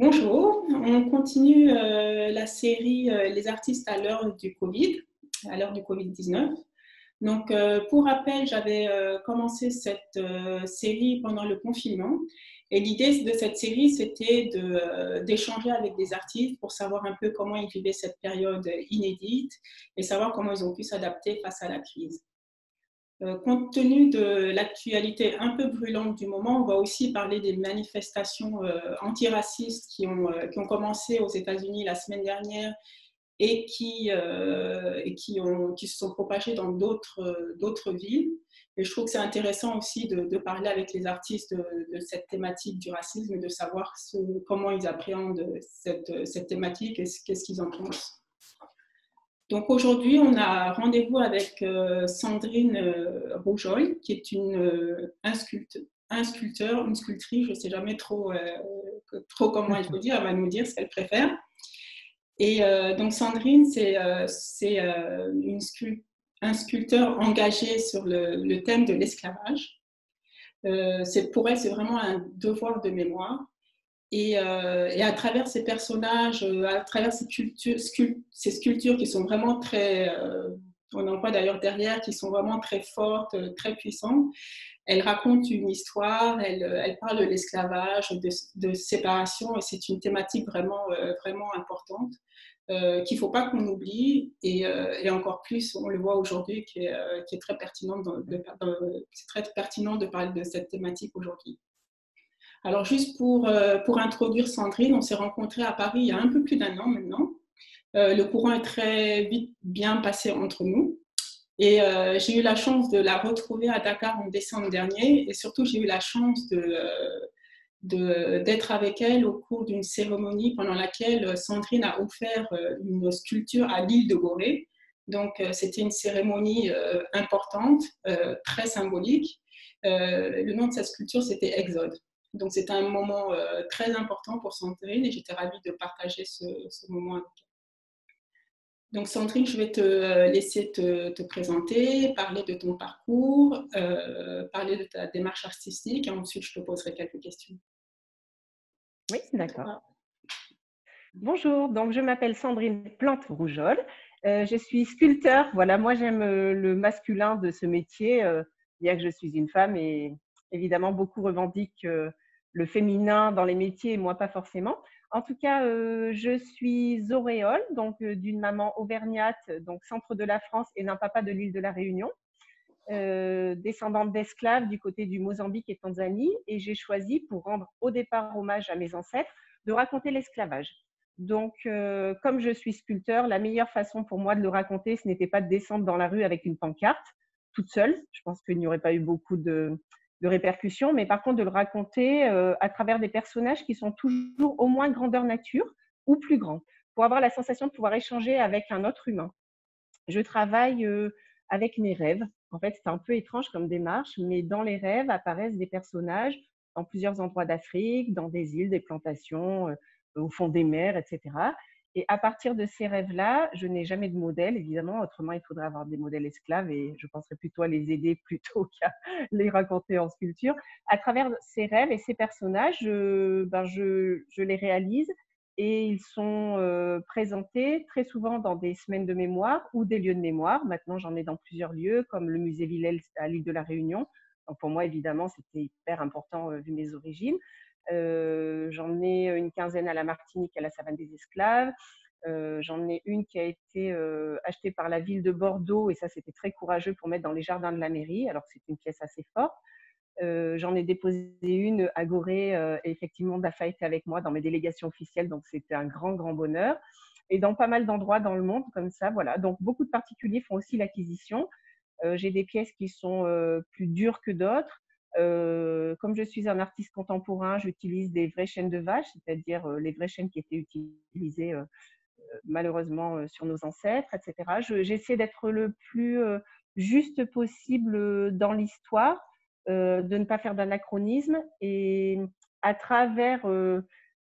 Bonjour, on continue la série Les artistes à l'heure du Covid, à l'heure du Covid-19. Donc, pour rappel, j'avais commencé cette série pendant le confinement. Et l'idée de cette série, c'était d'échanger avec des artistes pour savoir un peu comment ils vivaient cette période inédite et savoir comment ils ont pu s'adapter face à la crise. Compte tenu de l'actualité un peu brûlante du moment, on va aussi parler des manifestations antiracistes qui ont commencé aux États-Unis la semaine dernière et qui se sont propagées dans d'autres villes. Et je trouve que c'est intéressant aussi de parler avec les artistes de cette thématique du racisme et de savoir comment ils appréhendent cette thématique et qu'est-ce qu'ils en pensent. Donc aujourd'hui, on a rendez-vous avec Sandrine Rougeol, qui est un sculpteur, une sculptrice, je ne sais jamais trop comment il faut dire, elle va nous dire ce qu'elle préfère. Et donc Sandrine, c'est un sculpteur engagé sur le thème de l'esclavage. Pour elle, c'est vraiment un devoir de mémoire. Et à travers ces personnages, à travers ces sculptures qui sont vraiment très, on en voit d'ailleurs derrière, qui sont vraiment très fortes, très puissantes, elle raconte une histoire, elle parle de l'esclavage, de séparation, et c'est une thématique vraiment importante qu'il ne faut pas qu'on oublie, et encore plus, on le voit aujourd'hui, qui est très pertinent c'est très pertinent de parler de cette thématique aujourd'hui. Alors, juste pour introduire Sandrine, on s'est rencontrés à Paris il y a un peu plus d'1 an maintenant. Le courant est très vite bien passé entre nous. Et j'ai eu la chance de la retrouver à Dakar en décembre dernier. Et surtout, j'ai eu la chance d'être avec elle au cours d'une cérémonie pendant laquelle Sandrine a offert une sculpture à l'île de Gorée. Donc, c'était une cérémonie importante, très symbolique. Le nom de sa sculpture, c'était Exode. Donc, c'était un moment très important pour Sandrine et j'étais ravie de partager ce moment avec elle. Donc, Sandrine, je vais te laisser te présenter, parler de ton parcours, parler de ta démarche artistique et ensuite, je te poserai quelques questions. Oui, d'accord. Bonjour, donc je m'appelle Sandrine Plante-Rougeol. Je suis sculpteur. Voilà, moi j'aime le masculin de ce métier, bien que je suis une femme et évidemment beaucoup revendiquent le féminin dans les métiers et moi pas forcément. En tout cas, je suis auréole, donc d'une maman auvergnate, donc centre de la France, et d'un papa de l'île de la Réunion. Descendante d'esclaves du côté du Mozambique et Tanzanie, et j'ai choisi, pour rendre au départ hommage à mes ancêtres, de raconter l'esclavage. Donc, comme je suis sculpteur, la meilleure façon pour moi de le raconter, ce n'était pas de descendre dans la rue avec une pancarte, toute seule. Je pense qu'il n'y aurait pas eu beaucoup de répercussions, mais par contre de le raconter à travers des personnages qui sont toujours au moins grandeur nature ou plus grands, pour avoir la sensation de pouvoir échanger avec un autre humain. Je travaille avec mes rêves. En fait, c'est un peu étrange comme démarche, mais dans les rêves apparaissent des personnages dans plusieurs endroits d'Afrique, dans des îles, des plantations, au fond des mers, etc. Et à partir de ces rêves-là, je n'ai jamais de modèle, évidemment, autrement il faudrait avoir des modèles esclaves et je penserais plutôt à les aider plutôt qu'à les raconter en sculpture. À travers ces rêves et ces personnages, je les réalise et ils sont présentés très souvent dans des semaines de mémoire ou des lieux de mémoire. Maintenant, j'en ai dans plusieurs lieux, comme le musée Villèle à l'île de la Réunion. Donc pour moi, évidemment, c'était hyper important vu mes origines. J'en ai une quinzaine à la Martinique, à la Savane des Esclaves. J'en ai une qui a été achetée par la ville de Bordeaux, et ça, c'était très courageux pour mettre dans les jardins de la mairie, alors que c'est une pièce assez forte. J'en ai déposé une à Gorée et effectivement, Dafa était avec moi dans mes délégations officielles, donc c'était un grand bonheur. Et dans pas mal d'endroits dans le monde comme ça, voilà. Donc beaucoup de particuliers font aussi l'acquisition. J'ai des pièces qui sont plus dures que d'autres. Comme je suis un artiste contemporain, j'utilise des vraies chaînes de vache, c'est-à-dire les vraies chaînes qui étaient utilisées malheureusement sur nos ancêtres, etc. J'essaie d'être le plus juste possible dans l'histoire, de ne pas faire d'anachronisme, et à travers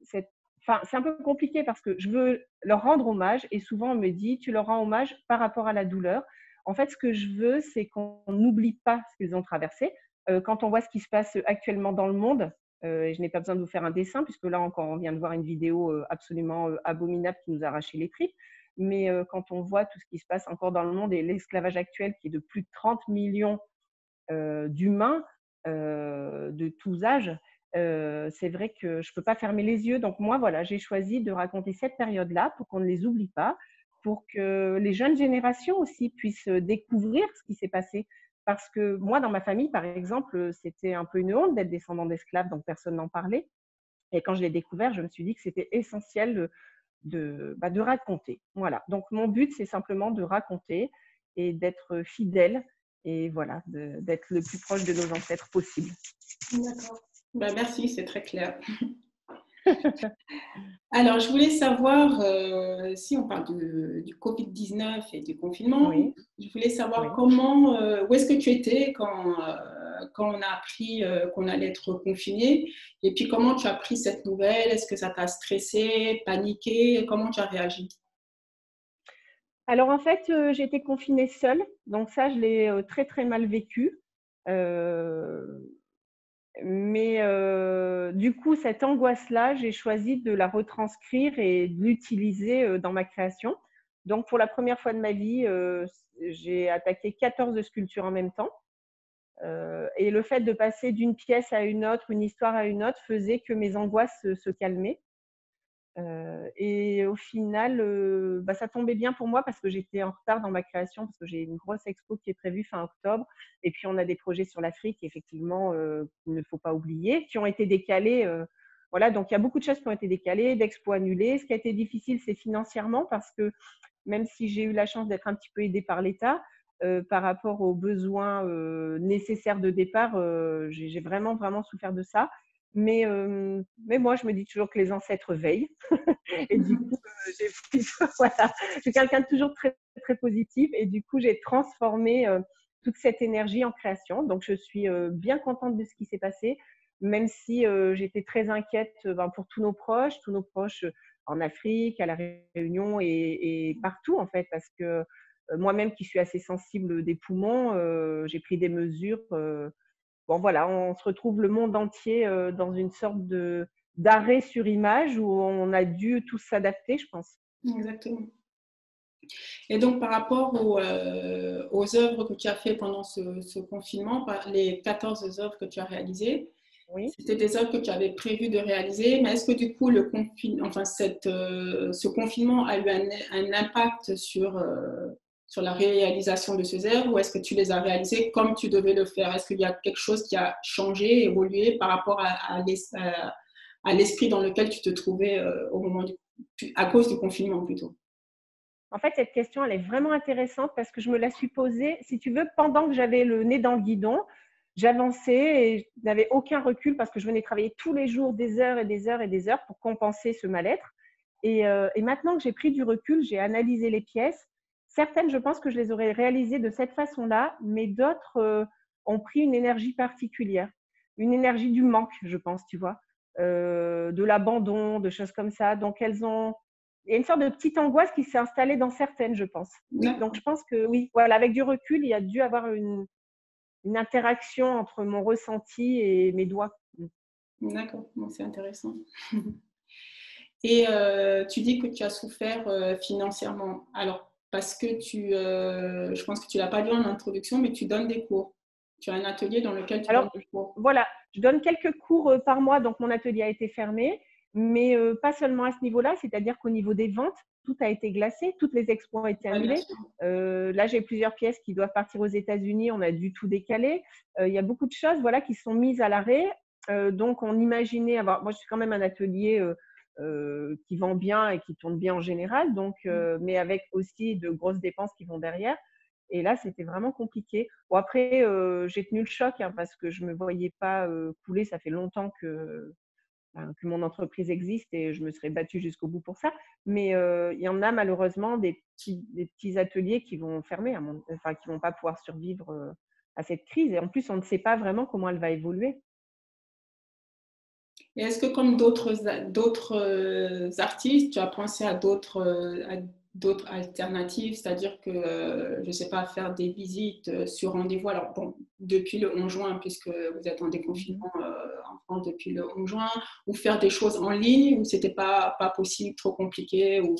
cette… Enfin, c'est un peu compliqué parce que je veux leur rendre hommage et souvent on me dit tu leur rends hommage par rapport à la douleur. En fait, ce que je veux, c'est qu'on n'oublie pas ce qu'ils ont traversé. Quand on voit ce qui se passe actuellement dans le monde, Et je n'ai pas besoin de vous faire un dessin, puisque là encore, on vient de voir une vidéo absolument abominable qui nous a arraché les tripes. Mais quand on voit tout ce qui se passe encore dans le monde et l'esclavage actuel qui est de plus de 30 millions d'humains de tous âges, c'est vrai que je ne peux pas fermer les yeux. Donc moi, voilà, j'ai choisi de raconter cette période-là pour qu'on ne les oublie pas, pour que les jeunes générations aussi puissent découvrir ce qui s'est passé. Parce que moi, dans ma famille, par exemple, c'était un peu une honte d'être descendant d'esclaves, donc personne n'en parlait. Et quand je l'ai découvert, je me suis dit que c'était essentiel de raconter. Voilà. Donc mon but, c'est simplement de raconter et d'être fidèle et voilà, d'être le plus proche de nos ancêtres possible. D'accord. Ben, merci, c'est très clair. Alors, je voulais savoir, si on parle du Covid-19 et du confinement, Oui, je voulais savoir oui. comment, où est-ce que tu étais quand on a appris qu'on allait être confiné, et puis comment tu as pris cette nouvelle? Est-ce que ça t'a stressé, paniqué? Comment tu as réagi? Alors en fait, j'ai été confinée seule, donc ça, je l'ai très très mal vécu. Euh, mais du coup, cette angoisse-là, j'ai choisi de la retranscrire et de l'utiliser dans ma création. Donc pour la première fois de ma vie, j'ai attaqué 14 sculptures en même temps. Et le fait de passer d'une pièce à une autre, une histoire à une autre, faisait que mes angoisses se calmaient. Et au final, ça tombait bien pour moi parce que j'étais en retard dans ma création, parce que j'ai une grosse expo qui est prévue fin octobre. Et puis, on a des projets sur l'Afrique, effectivement, qu'il ne faut pas oublier, qui ont été décalés. Voilà, donc il y a beaucoup de choses qui ont été décalées, d'expos annulées. Ce qui a été difficile, c'est financièrement, parce que même si j'ai eu la chance d'être un petit peu aidée par l'État, par rapport aux besoins nécessaires de départ, j'ai vraiment, vraiment souffert de ça. Mais moi, je me dis toujours que les ancêtres veillent. Et du coup, voilà, je suis quelqu'un de toujours très, très positif. Et du coup, j'ai transformé toute cette énergie en création. Donc, je suis bien contente de ce qui s'est passé, même si j'étais très inquiète pour tous nos proches en Afrique, à La Réunion et partout, en fait, parce que moi-même qui suis assez sensible des poumons, j'ai pris des mesures. Bon, voilà, on se retrouve le monde entier dans une sorte d'arrêt sur image où on a dû tous s'adapter, je pense. Exactement. Et donc, par rapport aux œuvres que tu as fait pendant ce confinement, les 14 œuvres que tu as réalisées, Oui. c'était des œuvres que tu avais prévu de réaliser, mais est-ce que du coup, ce confinement a eu un impact sur la réalisation de ces œuvres, ou est-ce que tu les as réalisées comme tu devais le faire? Est-ce qu'il y a quelque chose qui a changé, évolué par rapport à l'esprit dans lequel tu te trouvais à cause du confinement plutôt? En fait, cette question, elle est vraiment intéressante parce que je me la suis posée, si tu veux, pendant que j'avais le nez dans le guidon. J'avançais et je n'avais aucun recul parce que je venais travailler tous les jours des heures et des heures et des heures pour compenser ce mal-être. Et maintenant que j'ai pris du recul, j'ai analysé les pièces. Certaines, je pense que je les aurais réalisées de cette façon-là, mais d'autres ont pris une énergie particulière, une énergie du manque, je pense, tu vois, de l'abandon, de choses comme ça. Donc, il y a une sorte de petite angoisse qui s'est installée dans certaines, je pense. Oui, donc je pense que oui, voilà, avec du recul, il y a dû avoir une interaction entre mon ressenti et mes doigts. D'accord, bon, c'est intéressant. Et tu dis que tu as souffert financièrement. Alors, parce que je pense que tu ne l'as pas dit en introduction, mais tu donnes des cours. Tu as un atelier dans lequel tu donnes Alors, des cours. voilà, je donne quelques cours par mois, donc mon atelier a été fermé, mais pas seulement à ce niveau-là, c'est-à-dire qu'au niveau des ventes, tout a été glacé, toutes les expos ont été Oui, bien annulées. sûr. Là, j'ai plusieurs pièces qui doivent partir aux États-Unis, on a dû tout décaler. Il y a beaucoup de choses voilà, qui sont mises à l'arrêt. Donc, on imaginait avoir. Moi, je suis quand même un atelier qui vend bien et qui tourne bien en général, donc, mais avec aussi de grosses dépenses qui vont derrière. Et là, c'était vraiment compliqué. Bon, après, j'ai tenu le choc hein, parce que je ne me voyais pas couler. Ça fait longtemps que mon entreprise existe et je me serais battue jusqu'au bout pour ça. Mais il y en a malheureusement des petits ateliers qui vont fermer, enfin, qui ne vont pas pouvoir survivre à cette crise. Et en plus, on ne sait pas vraiment comment elle va évoluer. Et est-ce que comme d'autres artistes, tu as pensé à d'autres alternatives, c'est-à-dire que, je ne sais pas, faire des visites sur rendez-vous. Alors, bon, depuis le 11 juin, puisque vous êtes en déconfinement en France depuis le 11 juin, ou faire des choses en ligne où ce n'était pas possible, trop compliqué, ou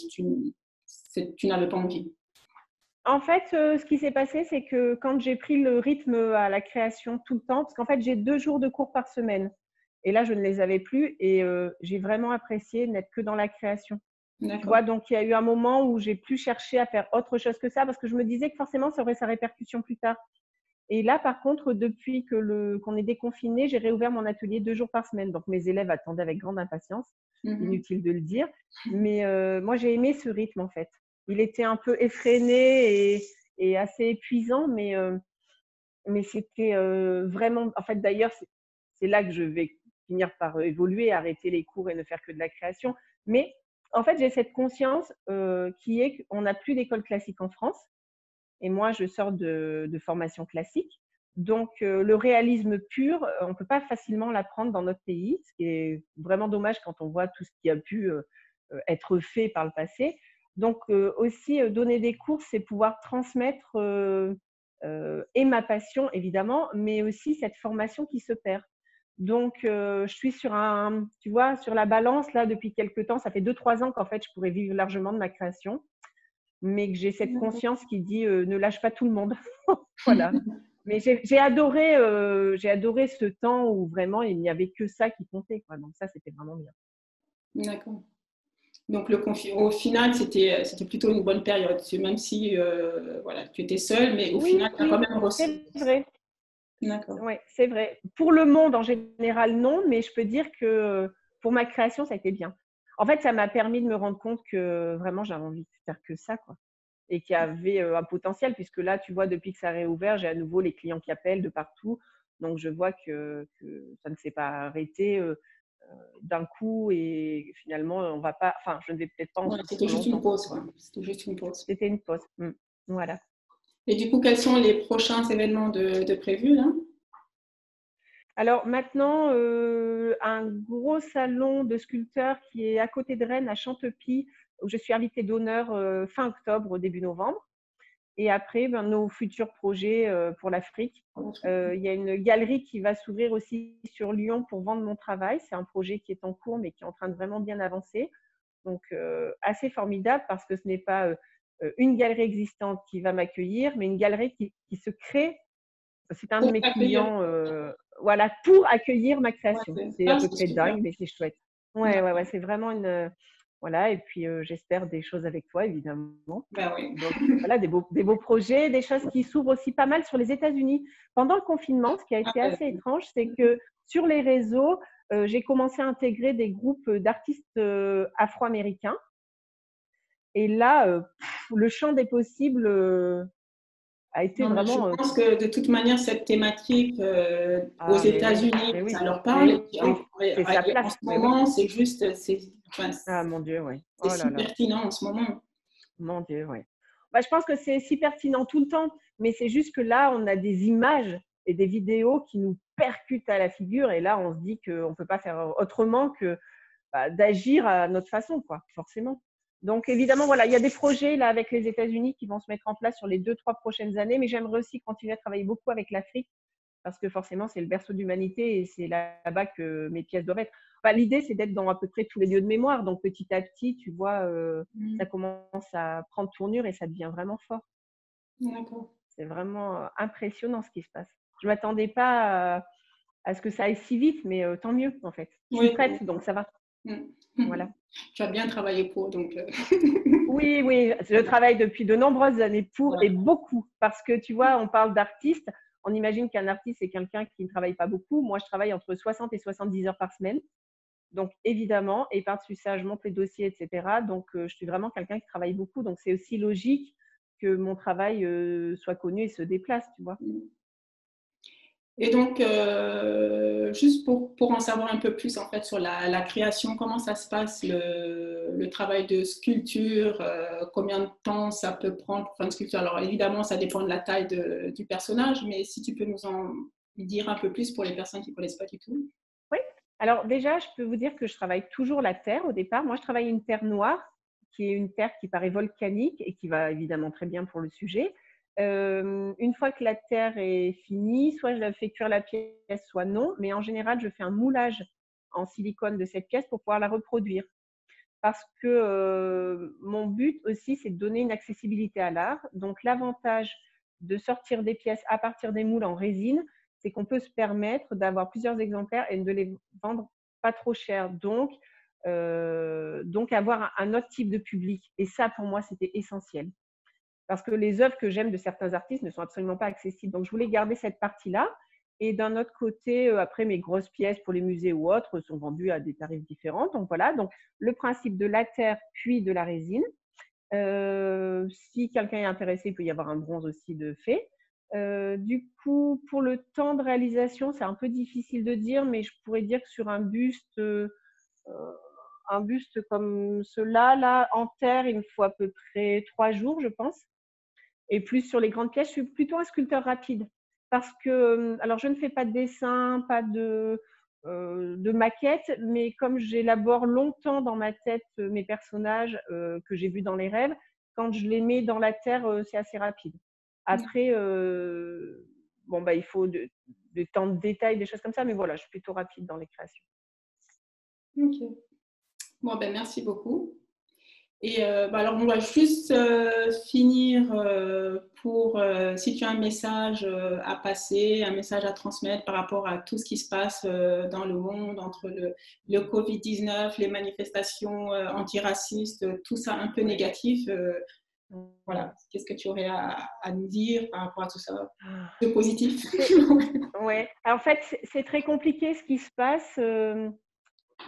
tu n'avais pas envie. En fait, ce qui s'est passé, c'est que quand j'ai pris le rythme à la création tout le temps, parce qu'en fait, j'ai 2 jours de cours par semaine. Et là, je ne les avais plus et j'ai vraiment apprécié n'être que dans la création. Tu vois, donc il y a eu un moment où j'ai plus cherché à faire autre chose que ça parce que je me disais que forcément, ça aurait sa répercussion plus tard. Et là, par contre, depuis qu'on est déconfiné, j'ai réouvert mon atelier 2 jours par semaine. Donc, mes élèves attendaient avec grande impatience, inutile de le dire. Mais moi, j'ai aimé ce rythme, en fait. Il était un peu effréné et assez épuisant, mais c'était vraiment… En fait, d'ailleurs, c'est là que je vais finir par évoluer, arrêter les cours et ne faire que de la création. Mais en fait, j'ai cette conscience qui est qu'on n'a plus d'école classique en France. Et moi, je sors de formation classique. Donc, le réalisme pur, on ne peut pas facilement l'apprendre dans notre pays, ce qui est vraiment dommage quand on voit tout ce qui a pu être fait par le passé. Donc, aussi, donner des cours, c'est pouvoir transmettre et ma passion, évidemment, mais aussi cette formation qui se perd. Donc, je suis tu vois, sur la balance, là, depuis quelques temps. Ça fait 2-3 ans qu'en fait, je pourrais vivre largement de ma création, mais que j'ai cette conscience qui dit ne lâche pas tout le monde. Voilà. Mais j'ai adoré ce temps où vraiment il n'y avait que ça qui comptait, quoi. Donc ça, c'était vraiment bien. D'accord. Donc, au final, c'était plutôt une bonne période, même si voilà, tu étais seule, mais au final, tu as quand même reçu. C'est vrai. D'accord. Oui, c'est vrai. Pour le monde en général, non, mais je peux dire que pour ma création, ça a été bien. En fait, ça m'a permis de me rendre compte que vraiment, j'avais envie de faire que ça, quoi. Et qu'il y avait un potentiel, puisque là, tu vois, depuis que ça a réouvert, j'ai à nouveau les clients qui appellent de partout. Donc, je vois que ça ne s'est pas arrêté d'un coup et finalement, on va pas… Enfin, je ne vais peut-être pas en souffrir c'était juste une longtemps. pause, quoi. C'était juste une pause. C'était une pause. Voilà. Et du coup, quels sont les prochains événements de prévus, là? Alors maintenant, un gros salon de sculpteurs qui est à côté de Rennes, à Chantepie, où je suis invitée d'honneur fin octobre, début novembre. Et après, nos futurs projets pour l'Afrique. Il y a une galerie qui va s'ouvrir aussi sur Lyon pour vendre mon travail. C'est un projet qui est en cours, mais qui est en train de vraiment bien avancer. Donc, assez formidable parce que ce n'est pas une galerie existante qui va m'accueillir, mais une galerie qui se crée. C'est un de mes clients voilà, pour accueillir ma création. C'est à peu près dingue, mais c'est chouette. Ouais, c'est vraiment une… Voilà, et puis j'espère des choses avec toi, évidemment. Oui. Donc voilà, des beaux projets, des choses qui s'ouvrent aussi pas mal sur les États-Unis. Pendant le confinement, ce qui a été assez étrange, c'est que sur les réseaux, j'ai commencé à intégrer des groupes d'artistes afro-américains. Et là, le champ des possibles a été vraiment… Je pense que de toute manière, cette thématique aux États-Unis, ça leur parle. C'est sa place. En ce moment, c'est juste, ah mon Dieu, oui. C'est si pertinent en ce moment. Mon Dieu, oui. Bah, je pense que c'est si pertinent tout le temps, mais c'est juste que là, on a des images et des vidéos qui nous percutent à la figure, et là, on se dit qu'on ne peut pas faire autrement que d'agir à notre façon, quoi, forcément. Donc, évidemment, voilà, il y a des projets là avec les États-Unis qui vont se mettre en place sur les 2-3 prochaines années, mais j'aimerais aussi continuer à travailler beaucoup avec l'Afrique parce que forcément, c'est le berceau de l'humanité et c'est là-bas que mes pièces doivent être. Enfin, l'idée, c'est d'être dans à peu près tous les lieux de mémoire. Donc, petit à petit, tu vois, ça commence à prendre tournure et ça devient vraiment fort. D'accord. C'est vraiment impressionnant ce qui se passe. Je ne m'attendais pas à ce que ça aille si vite, mais tant mieux, en fait. Je suis prête, donc ça va. Voilà. Tu as bien travaillé pour, donc… Oui, je travaille depuis de nombreuses années pour et beaucoup. Parce que, tu vois, on parle d'artiste. On imagine qu'un artiste, c'est quelqu'un qui ne travaille pas beaucoup. Moi, je travaille entre 60 et 70 heures par semaine. Donc, évidemment, et par-dessus ça, je monte les dossiers, etc. Donc, je suis vraiment quelqu'un qui travaille beaucoup. Donc, c'est aussi logique que mon travail soit connu et se déplace, tu vois. Et donc, juste pour en savoir un peu plus en fait sur la création, comment ça se passe le travail de sculpture, combien de temps ça peut prendre pour faire une sculpture? Alors évidemment, ça dépend de la taille du personnage, mais si tu peux nous en dire un peu plus pour les personnes qui ne connaissent pas du tout. Oui, alors déjà, je peux vous dire que je travaille toujours la terre au départ. Moi, je travaille une terre noire qui est une terre qui paraît volcanique et qui va évidemment très bien pour le sujet. Une fois que la terre est finie, soit je la fais cuire la pièce, soit non, mais en général, je fais un moulage en silicone de cette pièce pour pouvoir la reproduire. Parce que mon but aussi, c'est de donner une accessibilité à l'art. Donc, l'avantage de sortir des pièces à partir des moules en résine, c'est qu'on peut se permettre d'avoir plusieurs exemplaires et de les vendre pas trop cher. Donc avoir un autre type de public. Et ça, pour moi, c'était essentiel. Parce que les œuvres que j'aime de certains artistes ne sont absolument pas accessibles. Donc, je voulais garder cette partie-là. Et d'un autre côté, après, mes grosses pièces pour les musées ou autres sont vendues à des tarifs différents. Donc, voilà. Donc, le principe de la terre puis de la résine. Si quelqu'un est intéressé, il peut y avoir un bronze aussi de fait. Du coup, pour le temps de réalisation, c'est un peu difficile de dire, mais je pourrais dire que sur un buste comme cela, là, en terre, il me faut à peu près 3 jours, je pense. Et plus sur les grandes pièces, je suis plutôt un sculpteur rapide. Parce que, alors je ne fais pas de dessin, pas de maquette, mais comme j'élabore longtemps dans ma tête mes personnages que j'ai vus dans les rêves, quand je les mets dans la terre, c'est assez rapide. Après, il faut des temps de détail, des choses comme ça, mais voilà, je suis plutôt rapide dans les créations. Ok. Bon, ben, merci beaucoup. Et alors, on va juste finir pour si tu as un message à passer, un message à transmettre par rapport à tout ce qui se passe dans le monde, entre le Covid-19, les manifestations antiracistes, tout ça un peu négatif. Voilà, qu'est-ce que tu aurais à nous dire par rapport à tout ça de positif? Ouais, en fait, c'est très compliqué ce qui se passe,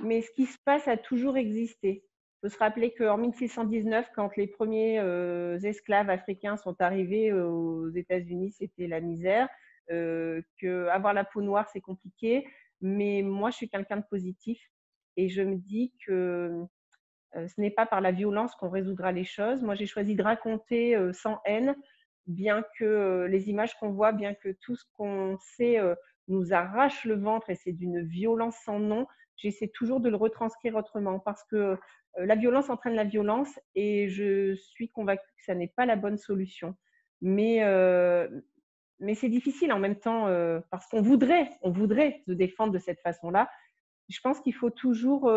mais ce qui se passe a toujours existé. Il faut se rappeler qu'en 1619, quand les premiers esclaves africains sont arrivés aux États-Unis, c'était la misère. Qu'avoir la peau noire, c'est compliqué. Mais moi, je suis quelqu'un de positif et je me dis que ce n'est pas par la violence qu'on résoudra les choses. Moi, j'ai choisi de raconter sans haine, bien que les images qu'on voit, bien que tout ce qu'on sait nous arrache le ventre et c'est d'une violence sans nom, j'essaie toujours de le retranscrire autrement parce que la violence entraîne la violence et je suis convaincue que ça n'est pas la bonne solution. Mais c'est difficile en même temps parce qu'on voudrait se défendre de cette façon-là. Je pense qu'il faut toujours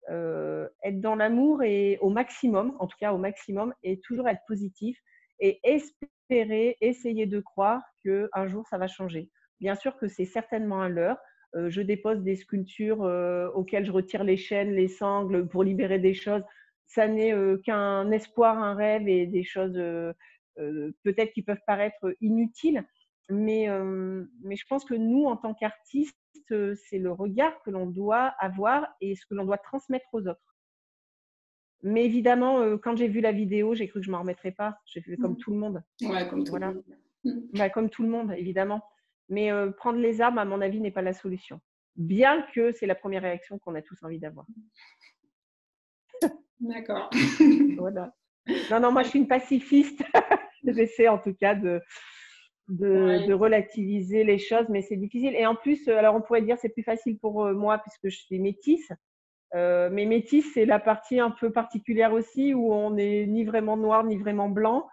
être dans l'amour et au maximum, en tout cas au maximum, et toujours être positif et espérer, essayer de croire qu'un jour ça va changer. Bien sûr que c'est certainement un leurre. Je dépose des sculptures auxquelles je retire les chaînes, les sangles pour libérer des choses. Ça n'est qu'un espoir, un rêve et des choses peut-être qui peuvent paraître inutiles. Mais je pense que nous, en tant qu'artistes, c'est le regard que l'on doit avoir et ce que l'on doit transmettre aux autres. Mais évidemment, quand j'ai vu la vidéo, j'ai cru que je ne m'en remettrais pas. J'ai fait comme tout le monde. Ouais, comme tout le monde. Bah, comme tout le monde, évidemment. Mais prendre les armes, à mon avis, n'est pas la solution. Bien que c'est la première réaction qu'on a tous envie d'avoir. D'accord. Voilà. Non, moi, je suis une pacifiste. J'essaie en tout cas de relativiser les choses, mais c'est difficile. Et en plus, alors on pourrait dire c'est plus facile pour moi puisque je suis métisse. Mais métisse, c'est la partie un peu particulière aussi où on n'est ni vraiment noir ni vraiment blanc.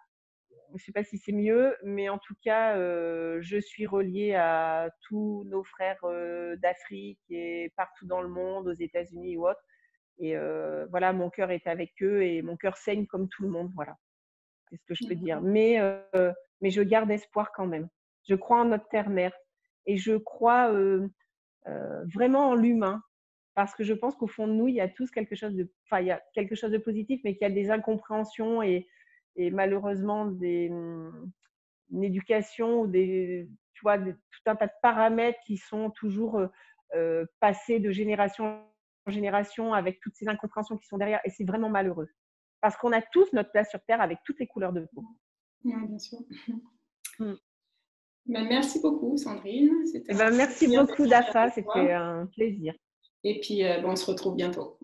Je ne sais pas si c'est mieux, mais en tout cas, je suis reliée à tous nos frères d'Afrique et partout dans le monde, aux États-Unis ou autres. Et voilà, mon cœur est avec eux et mon cœur saigne comme tout le monde. Voilà, c'est ce que je peux dire. Mais je garde espoir quand même. Je crois en notre terre-mère et je crois vraiment en l'humain. Parce que je pense qu'au fond de nous, il y a tous quelque chose de, il y a quelque chose de positif, mais qu'il y a des incompréhensions et malheureusement une éducation ou tout un tas de paramètres qui sont toujours passés de génération en génération avec toutes ces incompréhensions qui sont derrière. Et c'est vraiment malheureux. Parce qu'on a tous notre place sur Terre avec toutes les couleurs de peau. Oui, bien sûr. Ben, merci beaucoup, Sandrine. Merci beaucoup, Dafa. C'était un plaisir. Et puis, on se retrouve bientôt.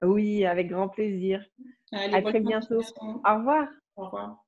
Oui, avec grand plaisir. Allez, à très bientôt. Au revoir. Au revoir.